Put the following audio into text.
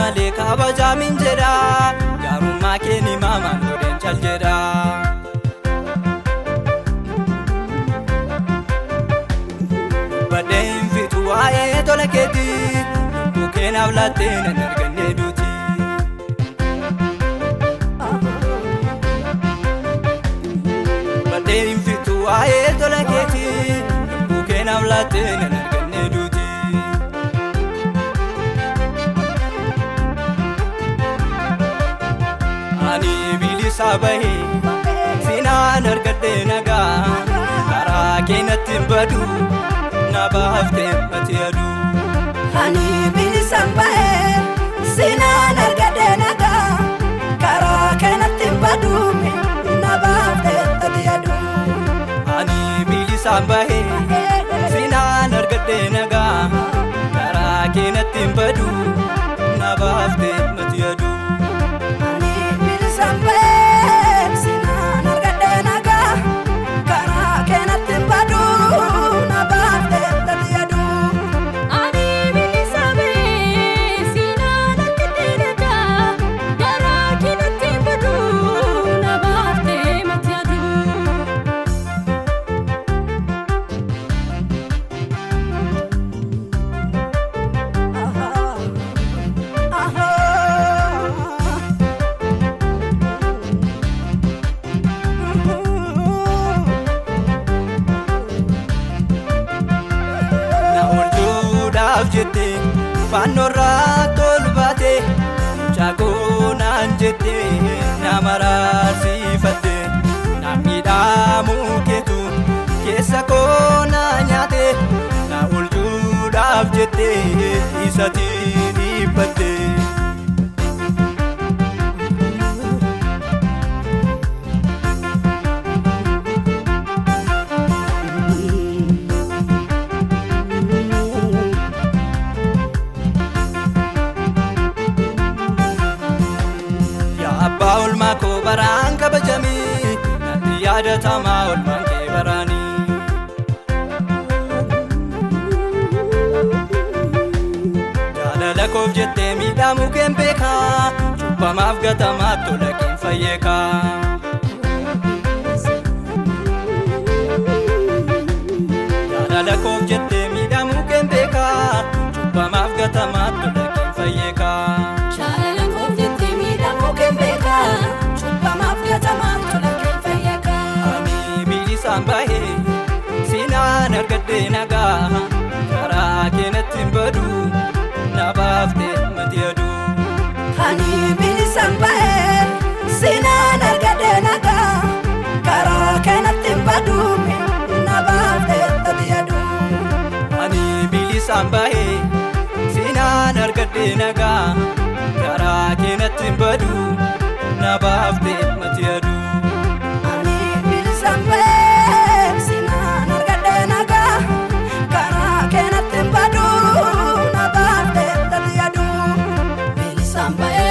malee kabajaa min jedha gaarummaa keeni maamaan godheen cal jedha. Badeen fitu waa'ee tola keeti lubbuu keenaaf laattee nan arganne duuti. Badeen fitu waa'ee tola keeti lubbuu keenaaf laattee nan arganne duuti. Ani bilisa bahe sinaan argadhe nagaa karaa keenatti hin badu na baaftee ati adu. Ani bilisa bahe sinaan argadhe nagaa karaa keenatti hin badu na baaftee ati adu. Ani bilisa bahe sinaan argadhe nagaa karaa keenatti hin badu na baaftee ati adu. Jette fannoorraa tol baate chakoonaan jette nama raarsifatte na miidhamuu keetu keessa koona nyaate na oolchuudhaaf jette isatti dhiphatte. Oolmaa koo baraan kabajamii natti yaadatamaa oolmaan kee baraanii. Jaalala koof jettee miidhamuu keen beekaa cubbamaaf gatamaa tola keen fayyeekaa. Jaalala koof jettee miidhamuu keen beekaa cubbamaaf gatamaa tola keen fayyeekaa. Ani bilisaan bahe sinaan argadhe nagaa karaa keenatti hin badu na baaftee ati adu. Ani bilisaan bahe sinaan argadhe nagaa karaa keenatti hin badu na baaftee ati adu. Ani bilisaan bahe sinaan argadhe nagaa karaa keenatti hin badu na baaftee ati adu. Ani bilisaan bahe sinaan argadhe nagaa karaa keenatti hin badu na baaftee ati adu. Bilisaan bahe.